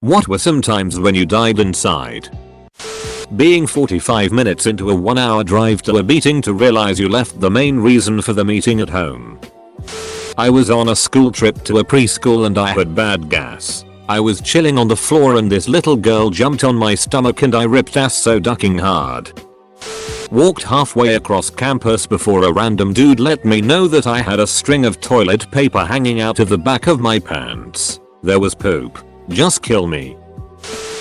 What were some times when you died inside? Being 45 minutes into a 1-hour drive to a meeting to realize you left the main reason for the meeting at home. I was on a school trip to a preschool and I had bad gas. I was chilling on the floor and this little girl jumped on my stomach and I ripped ass so ducking hard. Walked halfway across campus before a random dude let me know that I had a string of toilet paper hanging out of the back of my pants. There was poop. Just kill me.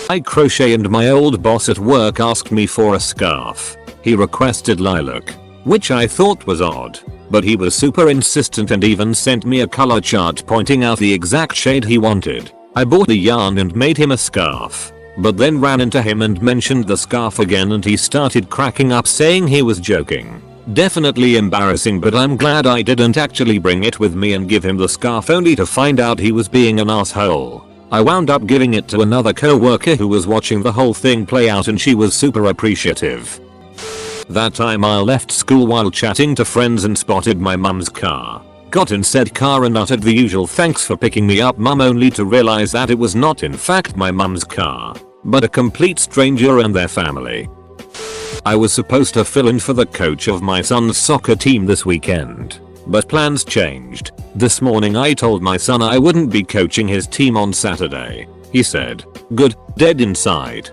I crochet and my old boss at work asked me for a scarf. He requested lilac, which I thought was odd, but he was super insistent and even sent me a color chart pointing out the exact shade he wanted. I bought the yarn and made him a scarf, but then ran into him and mentioned the scarf again and he started cracking up saying he was joking. Definitely embarrassing, but I'm glad I didn't actually bring it with me and give him the scarf only to find out he was being an asshole. I wound up giving it to another co-worker who was watching the whole thing play out and she was super appreciative. That time I left school while chatting to friends and spotted my mum's car. Got in said car and uttered the usual thanks for picking me up mum only to realize that it was not in fact my mum's car, but a complete stranger and their family. I was supposed to fill in for the coach of my son's soccer team this weekend, but plans changed. This morning I told my son I wouldn't be coaching his team on Saturday. He said, "Good, dead inside."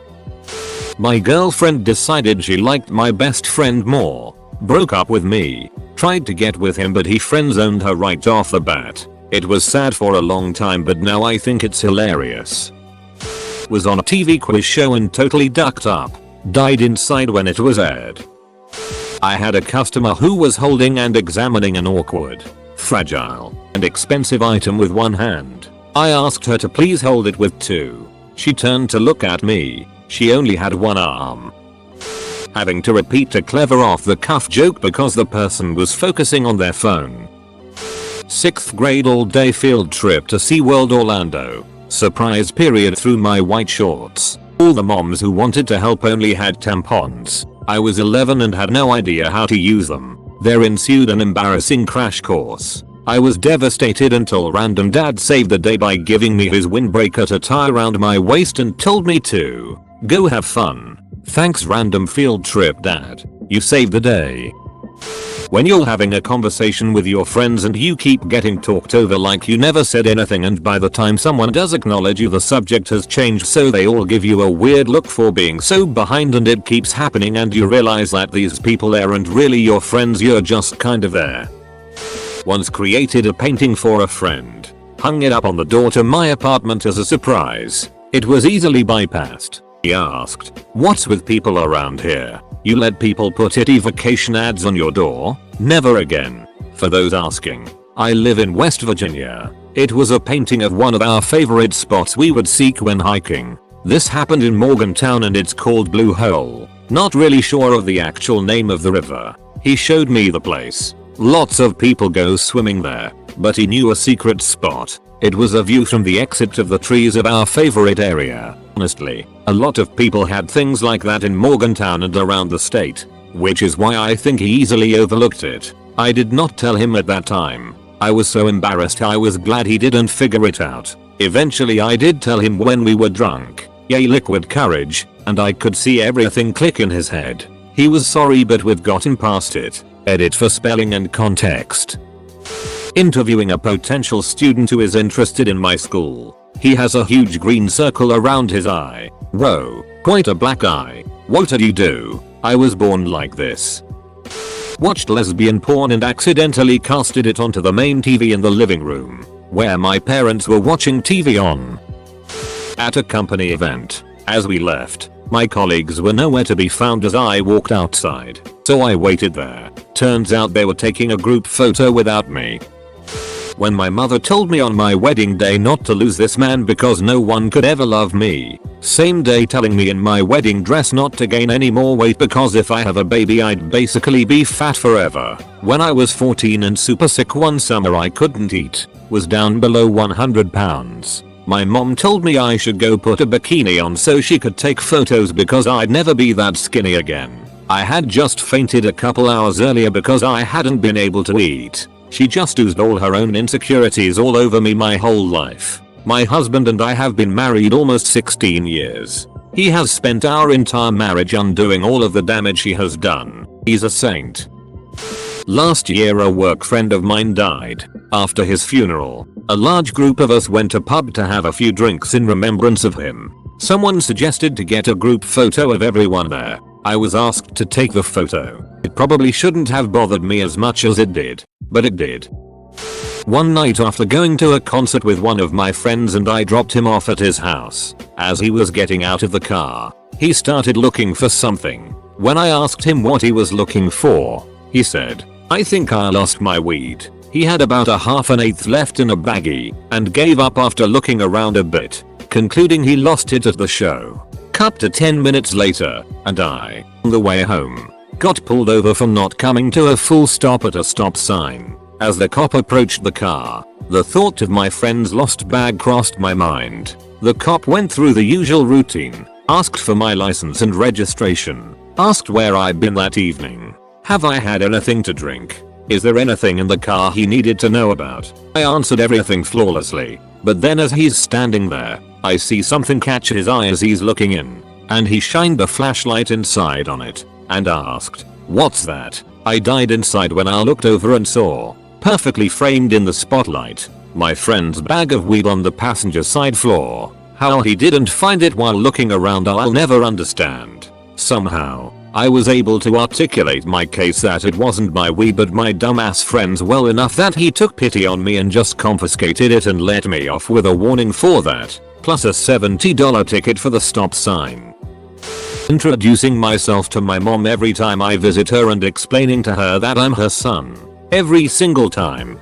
My girlfriend decided she liked my best friend more, broke up with me, tried to get with him but he friend-zoned her right off the bat. It was sad for a long time but now I think it's hilarious. Was on a TV quiz show and totally ducked up. Died inside when it was aired. I had a customer who was holding and examining an awkward, fragile, and expensive item with one hand. I asked her to please hold it with two. She turned to look at me. She only had one arm. Having to repeat a clever off-the-cuff joke because the person was focusing on their phone. 6th grade all-day field trip to SeaWorld Orlando. Surprise period through my white shorts. All the moms who wanted to help only had tampons. I was 11 and had no idea how to use them. There ensued an embarrassing crash course. I was devastated until random dad saved the day by giving me his windbreaker to tie around my waist and told me to go have fun. Thanks random field trip dad. You saved the day. When you're having a conversation with your friends and you keep getting talked over like you never said anything and by the time someone does acknowledge you the subject has changed so they all give you a weird look for being so behind and it keeps happening and you realize that these people aren't really your friends, you're just kind of there. Once created a painting for a friend. Hung it up on the door to my apartment as a surprise. It was easily bypassed. He asked, "What's with people around here? You let people put itty vacation ads on your door?" Never again. For those asking, I live in West Virginia. It was a painting of one of our favorite spots we would seek when hiking. This happened in Morgantown and it's called Blue Hole. Not really sure of the actual name of the river. He showed me the place. Lots of people go swimming there, but he knew a secret spot. It was a view from the exit of the trees of our favorite area. Honestly, a lot of people had things like that in Morgantown and around the state, which is why I think he easily overlooked it. I did not tell him at that time. I was so embarrassed I was glad he didn't figure it out. Eventually I did tell him when we were drunk. Yay liquid courage, and I could see everything click in his head. He was sorry but we've gotten past it. Edit for spelling and context. Interviewing a potential student who is interested in my school. He has a huge green circle around his eye. Whoa, quite a black eye. What did you do? I was born like this. Watched lesbian porn and accidentally casted it onto the main TV in the living room, where my parents were watching TV on. At a company event, as we left, my colleagues were nowhere to be found as I walked outside, so I waited there. Turns out they were taking a group photo without me. When my mother told me on my wedding day not to lose this man because no one could ever love me. Same day telling me in my wedding dress not to gain any more weight because if I have a baby I'd basically be fat forever. When I was 14 and super sick one summer I couldn't eat, was down below 100 pounds. My mom told me I should go put a bikini on so she could take photos because I'd never be that skinny again. I had just fainted a couple hours earlier because I hadn't been able to eat. She just oozed all her own insecurities all over me my whole life. My husband and I have been married almost 16 years. He has spent our entire marriage undoing all of the damage he has done. He's a saint. Last year a work friend of mine died. After his funeral, a large group of us went to pub to have a few drinks in remembrance of him. Someone suggested to get a group photo of everyone there. I was asked to take the photo. It probably shouldn't have bothered me as much as it did, but it did. One night after going to a concert with one of my friends and I dropped him off at his house. As he was getting out of the car, he started looking for something. When I asked him what he was looking for, he said, "I think I lost my weed." He had about a half an eighth left in a baggie and gave up after looking around a bit, concluding he lost it at the show. Cut to 10 minutes later, and I, on the way home, got pulled over for not coming to a full stop at a stop sign. As the cop approached the car, the thought of my friend's lost bag crossed my mind. The cop went through the usual routine, asked for my license and registration, asked where I'd been that evening. Have I had anything to drink? Is there anything in the car he needed to know about? I answered everything flawlessly, but then as he's standing there, I see something catch his eye as he's looking in, and he shined the flashlight inside on it, and asked, "What's that?" I died inside when I looked over and saw, perfectly framed in the spotlight, my friend's bag of weed on the passenger side floor. How he didn't find it while looking around I'll never understand. Somehow, I was able to articulate my case that it wasn't my weed but my dumbass friend's well enough that he took pity on me and just confiscated it and let me off with a warning for that, plus a $70 ticket for the stop sign. Introducing myself to my mom every time I visit her and explaining to her that I'm her son. Every single time.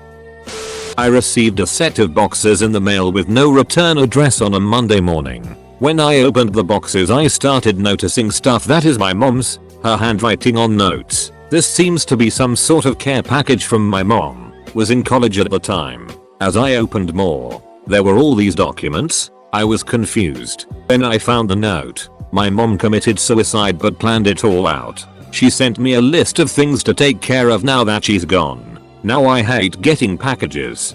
I received a set of boxes in the mail with no return address on a Monday morning. When I opened the boxes I started noticing stuff that is my mom's, her handwriting on notes. This seems to be some sort of care package from my mom. Was in college at the time. As I opened more, there were all these documents. I was confused. Then I found the note. My mom committed suicide but planned it all out. She sent me a list of things to take care of now that she's gone. Now I hate getting packages.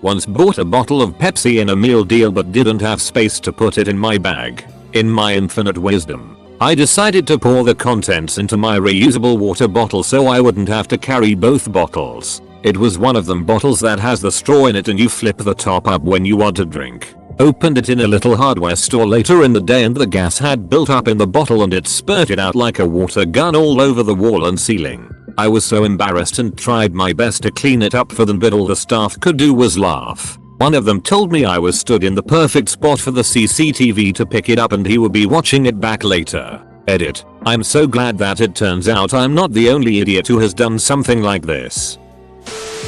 Once bought a bottle of Pepsi in a meal deal but didn't have space to put it in my bag. In my infinite wisdom, I decided to pour the contents into my reusable water bottle so I wouldn't have to carry both bottles. It was one of them bottles that has the straw in it and you flip the top up when you want to drink. Opened it in a little hardware store later in the day and the gas had built up in the bottle and it spurted out like a water gun all over the wall and ceiling. I was so embarrassed and tried my best to clean it up for them but all the staff could do was laugh. One of them told me I was stood in the perfect spot for the CCTV to pick it up and he would be watching it back later. Edit. I'm so glad that it turns out I'm not the only idiot who has done something like this.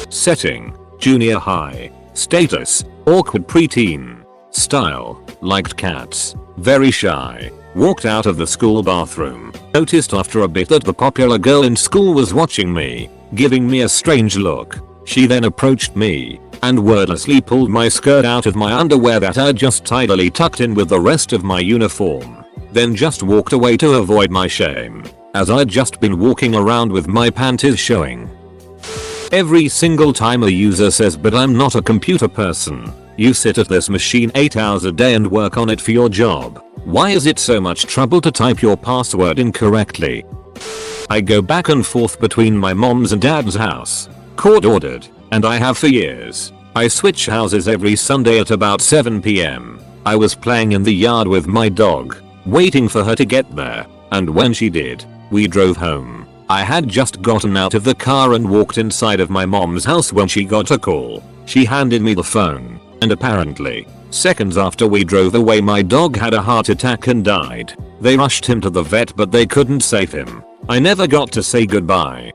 Setting: junior high. Status: awkward preteen. Style: liked cats. Very shy. Walked out of the school bathroom. Noticed after a bit that the popular girl in school was watching me, giving me a strange look. She then approached me and wordlessly pulled my skirt out of my underwear that I'd just tidily tucked in with the rest of my uniform. Then just walked away to avoid my shame, as I'd just been walking around with my panties showing. Every single time a user says, "But I'm not a computer person." You sit at this machine 8 hours a day and work on it for your job. Why is it so much trouble to type your password incorrectly? I go back and forth between my mom's and dad's house. Court ordered, and I have for years. I switch houses every Sunday at about 7 PM. I was playing in the yard with my dog, waiting for her to get there, and when she did, we drove home. I had just gotten out of the car and walked inside of my mom's house when she got a call. She handed me the phone, and apparently, seconds after we drove away my dog had a heart attack and died. They rushed him to the vet but they couldn't save him. I never got to say goodbye.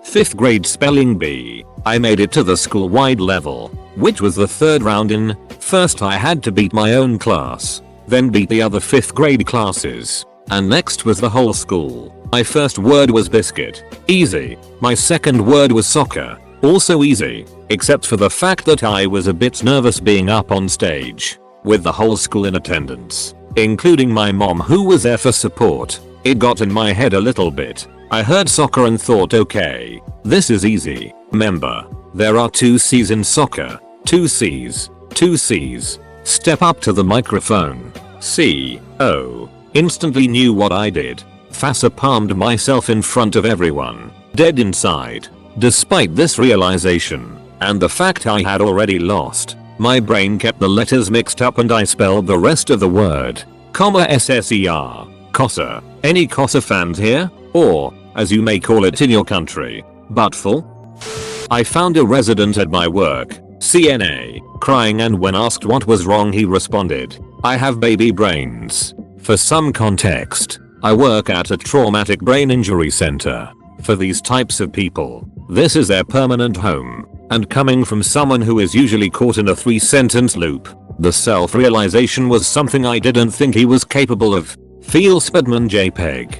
5th grade spelling bee. I made it to the school-wide level, which was the 3rd round in. First I had to beat my own class, then beat the other 5th grade classes, and next was the whole school. My first word was biscuit. Easy. My second word was soccer. Also easy, except for the fact that I was a bit nervous being up on stage, with the whole school in attendance, including my mom who was there for support. It got in my head a little bit. I heard soccer and thought, okay, this is easy. Remember, there are 2 C's in soccer. 2 C's. 2 C's. Step up to the microphone. C. O. Instantly knew what I did. Facer palmed myself in front of everyone. Dead inside. Despite this realization, and the fact I had already lost, my brain kept the letters mixed up and I spelled the rest of the word. SSER. Cossa. Any Cossa fans here? Or, as you may call it in your country, buttful? I found a resident at my work, CNA, crying, and when asked what was wrong he responded, "I have baby brains." For some context, I work at a traumatic brain injury center. For these types of people, this is their permanent home. And coming from someone who is usually caught in a 3-sentence loop, the self-realization was something I didn't think he was capable of. Feel Spudman JPEG.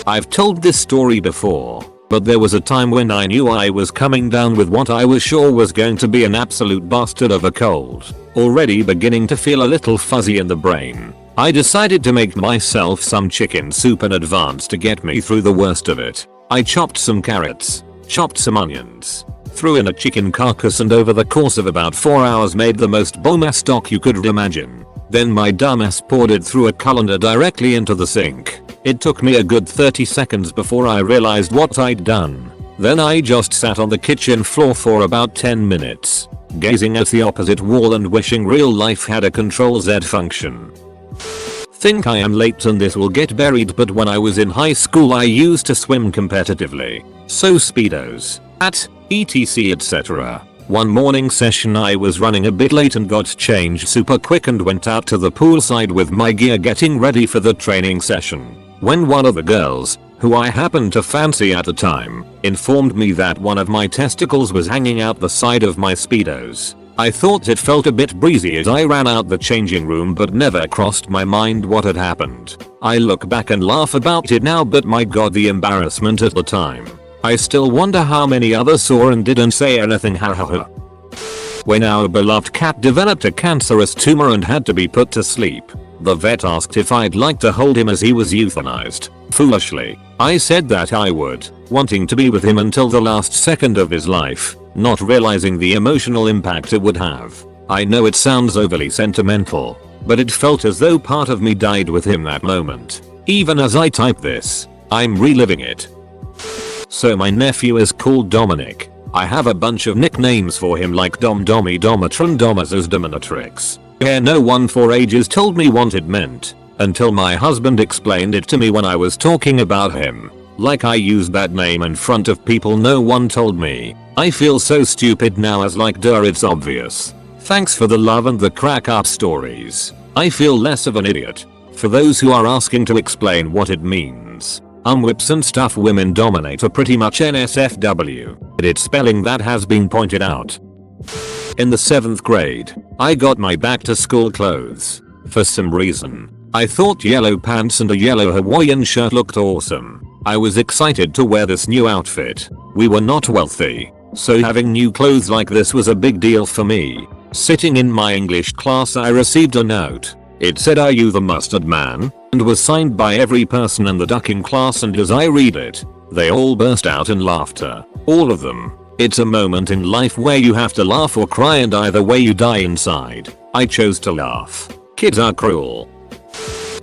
I've told this story before, but there was a time when I knew I was coming down with what I was sure was going to be an absolute bastard of a cold. Already beginning to feel a little fuzzy in the brain, I decided to make myself some chicken soup in advance to get me through the worst of it. I chopped some carrots, chopped some onions, threw in a chicken carcass, and over the course of about 4 hours made the most bomba stock you could imagine. Then my dumbass poured it through a colander directly into the sink. It took me a good 30 seconds before I realized what I'd done. Then I just sat on the kitchen floor for about 10 minutes, gazing at the opposite wall and wishing real life had a Control-Z function. Think I am late and this will get buried, but when I was in high school I used to swim competitively. So speedos, etc, etc. One morning session I was running a bit late and got changed super quick and went out to the poolside with my gear getting ready for the training session. When one of the girls, who I happened to fancy at the time, informed me that one of my testicles was hanging out the side of my speedos. I thought it felt a bit breezy as I ran out the changing room, but never crossed my mind what had happened. I look back and laugh about it now, but my god, the embarrassment at the time. I still wonder how many others saw and didn't say anything. When our beloved cat developed a cancerous tumor and had to be put to sleep, the vet asked if I'd like to hold him as he was euthanized. Foolishly, I said that I would, wanting to be with him until the last second of his life, not realizing the emotional impact it would have. I know it sounds overly sentimental, but it felt as though part of me died with him that moment. Even as I type this, I'm reliving it. So my nephew is called Dominic. I have a bunch of nicknames for him like Dom, Dommy, Domatron, Domazus, Dominatrix. No one for ages told me what it meant, until my husband explained it to me when I was talking about him. Like I used that name in front of people no one told me. I feel so stupid now, as like duh, it's obvious. Thanks for the love and the crack up stories. I feel less of an idiot. For those who are asking to explain what it means, whips and stuff women dominate are pretty much NSFW. It's spelling that has been pointed out. In the 7th grade, I got my back to school clothes. For some reason, I thought yellow pants and a yellow Hawaiian shirt looked awesome. I was excited to wear this new outfit. We were not wealthy, so having new clothes like this was a big deal for me. Sitting in my English class, I received a note. It said, "Are you the mustard man?" and was signed by every person in the ducking class, and as I read it, they all burst out in laughter. All of them. It's a moment in life where you have to laugh or cry, and either way you die inside. I chose to laugh. Kids are cruel.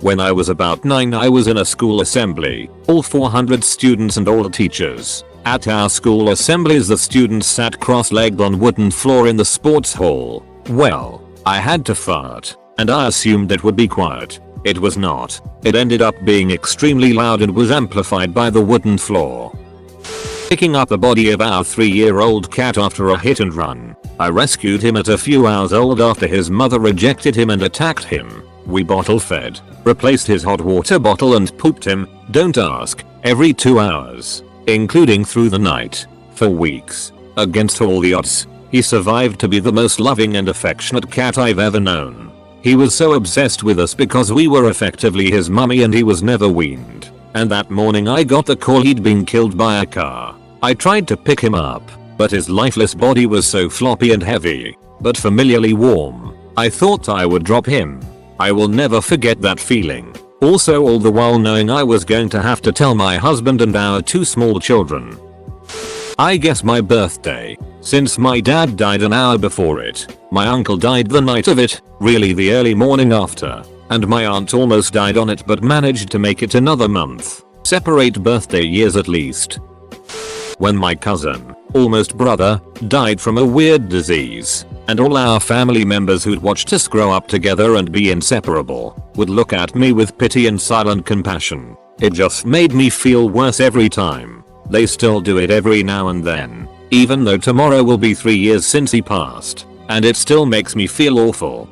When I was about 9, I was in a school assembly, all 400 students and all the teachers. At our school assemblies, the students sat cross-legged on wooden floor in the sports hall. Well, I had to fart, and I assumed it would be quiet. It was not. It ended up being extremely loud and was amplified by the wooden floor. Picking up the body of our 3-year-old cat after a hit and run. I rescued him at a few hours old after his mother rejected him and attacked him. We bottle fed, replaced his hot water bottle and pooped him, don't ask, every 2 hours, including through the night, for weeks. Against all the odds, he survived to be the most loving and affectionate cat I've ever known. He was so obsessed with us because we were effectively his mummy, and he was never weaned. And that morning I got the call he'd been killed by a car. I tried to pick him up, but his lifeless body was so floppy and heavy, but familiarly warm, I thought I would drop him. I will never forget that feeling. Also, all the while knowing I was going to have to tell my husband and our 2 small children. I guess my birthday, since my dad died an hour before it, my uncle died the night of it, really the early morning after, and my aunt almost died on it but managed to make it another month. Separate birthday years at least. When my cousin, almost brother, died from a weird disease, and all our family members who'd watched us grow up together and be inseparable would look at me with pity and silent compassion. It just made me feel worse every time. They still do it every now and then, even though tomorrow will be 3 years since he passed, and it still makes me feel awful.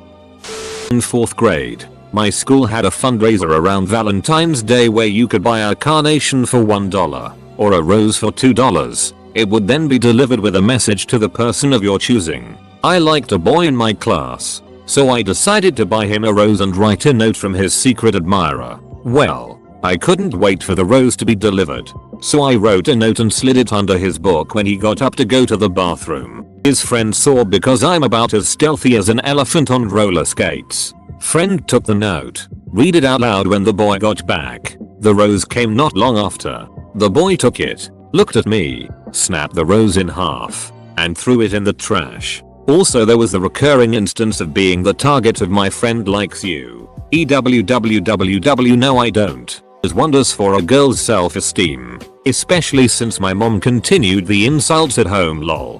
In 4th grade, my school had a fundraiser around Valentine's Day where you could buy a carnation for $1 or a rose for $2. It would then be delivered with a message to the person of your choosing. I liked a boy in my class, so I decided to buy him a rose and write a note from his secret admirer. Well, I couldn't wait for the rose to be delivered, so I wrote a note and slid it under his book when he got up to go to the bathroom. His friend saw because I'm about as stealthy as an elephant on roller skates. Friend took the note, read it out loud when the boy got back. The rose came not long after. The boy took it, looked at me, snapped the rose in half, and threw it in the trash. Also there was the recurring instance of being the target of my friend likes you. EWWWW no I don't. Does wonders for a girl's self-esteem, especially since my mom continued the insults at home lol.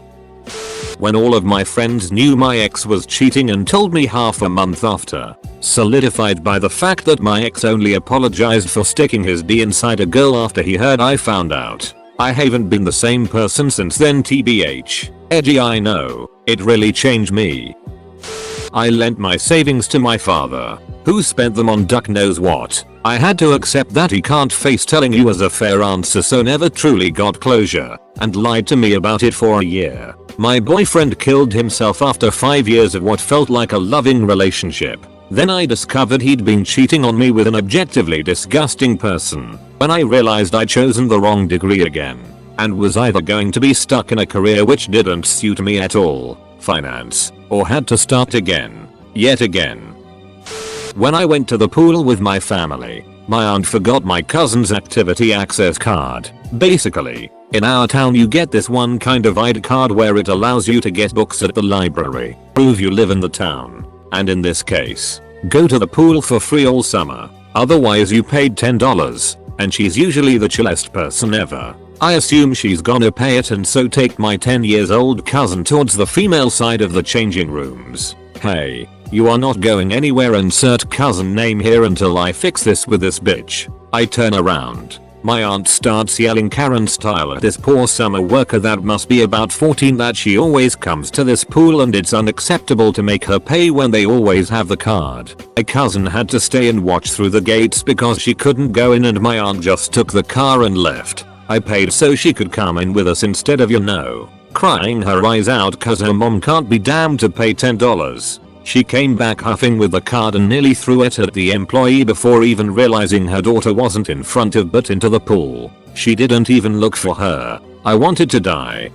When all of my friends knew my ex was cheating and told me half a month after, solidified by the fact that my ex only apologized for sticking his D inside a girl after he heard I found out. I haven't been the same person since then tbh. Edgy I know, it really changed me. I lent my savings to my father, who spent them on duck knows what. I had to accept that he can't face telling you as a fair answer so never truly got closure, and lied to me about it for a year. My boyfriend killed himself after 5 years of what felt like a loving relationship. Then I discovered he'd been cheating on me with an objectively disgusting person. When I realized I'd chosen the wrong degree again, and was either going to be stuck in a career which didn't suit me at all, finance, or had to start again, yet again. When I went to the pool with my family, my aunt forgot my cousin's activity access card. Basically, in our town you get this one kind of ID card where it allows you to get books at the library, prove you live in the town, and in this case, go to the pool for free all summer. Otherwise you paid $10, and she's usually the chillest person ever. I assume she's gonna pay it and so take my 10 years old cousin towards the female side of the changing rooms. Hey, you are not going anywhere, insert cousin name here until I fix this with this bitch. I turn around. My aunt starts yelling Karen style at this poor summer worker that must be about 14 that she always comes to this pool and it's unacceptable to make her pay when they always have the card. My cousin had to stay and watch through the gates because she couldn't go in and my aunt just took the car and left. I paid so she could come in with us instead of crying her eyes out cause her mom can't be damned to pay $10. She came back huffing with the card and nearly threw it at the employee before even realizing her daughter wasn't in front of but into the pool. She didn't even look for her. I wanted to die.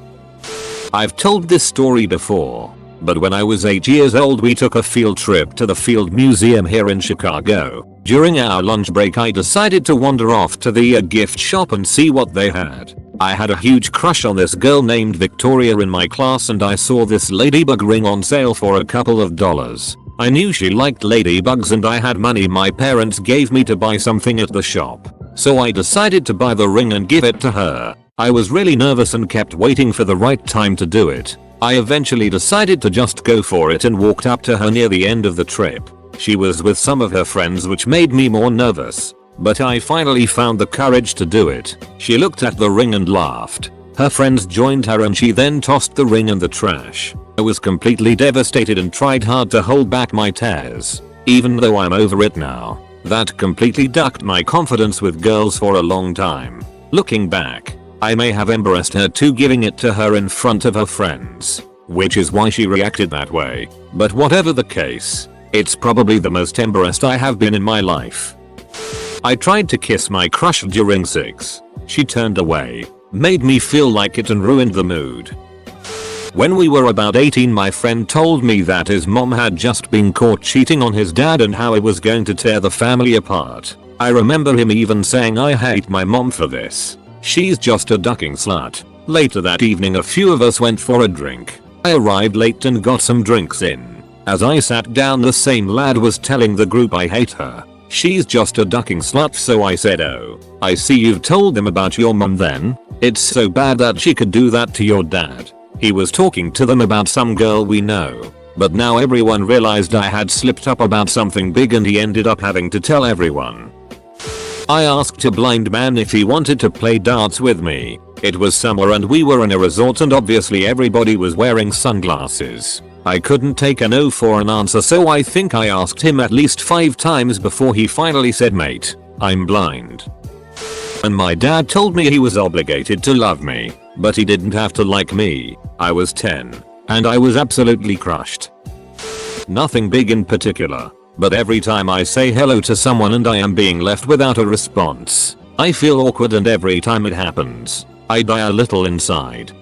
I've told this story before, but when I was 8 years old we took a field trip to the Field Museum here in Chicago. During our lunch break I decided to wander off to the gift shop and see what they had. I had a huge crush on this girl named Victoria in my class and I saw this ladybug ring on sale for a couple of dollars. I knew she liked ladybugs and I had money my parents gave me to buy something at the shop. So I decided to buy the ring and give it to her. I was really nervous and kept waiting for the right time to do it. I eventually decided to just go for it and walked up to her near the end of the trip. She was with some of her friends which made me more nervous. But I finally found the courage to do it. She looked at the ring and laughed. Her friends joined her and she then tossed the ring in the trash. I was completely devastated and tried hard to hold back my tears. Even though I'm over it now, that completely ducked my confidence with girls for a long time. Looking back, I may have embarrassed her too giving it to her in front of her friends, which is why she reacted that way. But whatever the case, it's probably the most embarrassed I have been in my life. I tried to kiss my crush during sex. She turned away, made me feel like it and ruined the mood. When we were about 18 my friend told me that his mom had just been caught cheating on his dad and how it was going to tear the family apart. I remember him even saying I hate my mom for this. She's just a ducking slut. Later that evening a few of us went for a drink. I arrived late and got some drinks in. As I sat down the same lad was telling the group I hate her. She's just a ducking slut, so I said, oh, I see you've told them about your mum then. It's so bad that she could do that to your dad. He was talking to them about some girl we know. But now everyone realized I had slipped up about something big and he ended up having to tell everyone. I asked a blind man if he wanted to play darts with me. It was summer and we were in a resort and obviously everybody was wearing sunglasses. I couldn't take a no for an answer, so I think I asked him at least 5 times before he finally said, mate, I'm blind. And my dad told me he was obligated to love me, but he didn't have to like me. I was 10 and I was absolutely crushed. Nothing big in particular, but every time I say hello to someone and I am being left without a response, I feel awkward, and every time it happens, I die a little inside.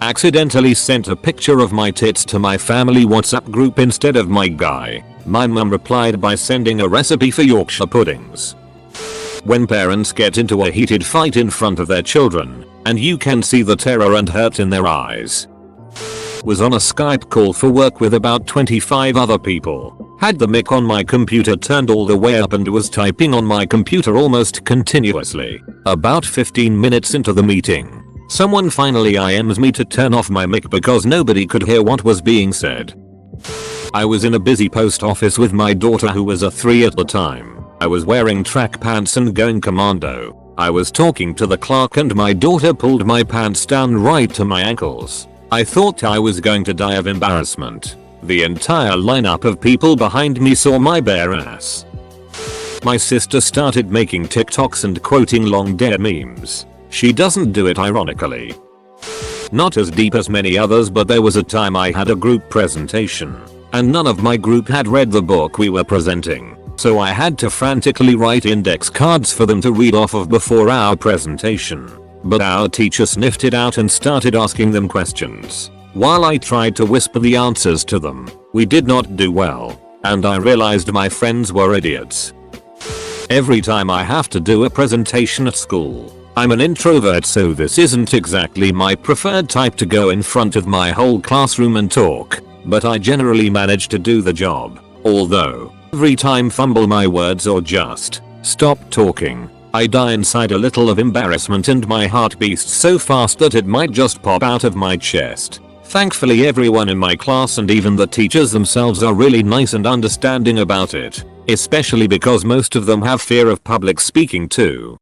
Accidentally sent a picture of my tits to my family WhatsApp group instead of my guy. My mum replied by sending a recipe for Yorkshire puddings. When parents get into a heated fight in front of their children, and you can see the terror and hurt in their eyes. Was on a Skype call for work with about 25 other people. Had the mic on my computer turned all the way up and was typing on my computer almost continuously. About 15 minutes into the meeting, someone finally IMs me to turn off my mic because nobody could hear what was being said. I was in a busy post office with my daughter who was a 3 at the time. I was wearing track pants and going commando. I was talking to the clerk and my daughter pulled my pants down right to my ankles. I thought I was going to die of embarrassment. The entire lineup of people behind me saw my bare ass. My sister started making TikToks and quoting long dare memes. She doesn't do it ironically. Not as deep as many others, but there was a time I had a group presentation, and none of my group had read the book we were presenting, so I had to frantically write index cards for them to read off of before our presentation. But our teacher sniffed it out and started asking them questions. While I tried to whisper the answers to them, we did not do well, and I realized my friends were idiots. Every time I have to do a presentation at school, I'm an introvert, so this isn't exactly my preferred type to go in front of my whole classroom and talk, but I generally manage to do the job. Although, every time fumble my words or just stop talking, I die inside a little of embarrassment and my heart beats so fast that it might just pop out of my chest. Thankfully everyone in my class and even the teachers themselves are really nice and understanding about it, especially because most of them have fear of public speaking too.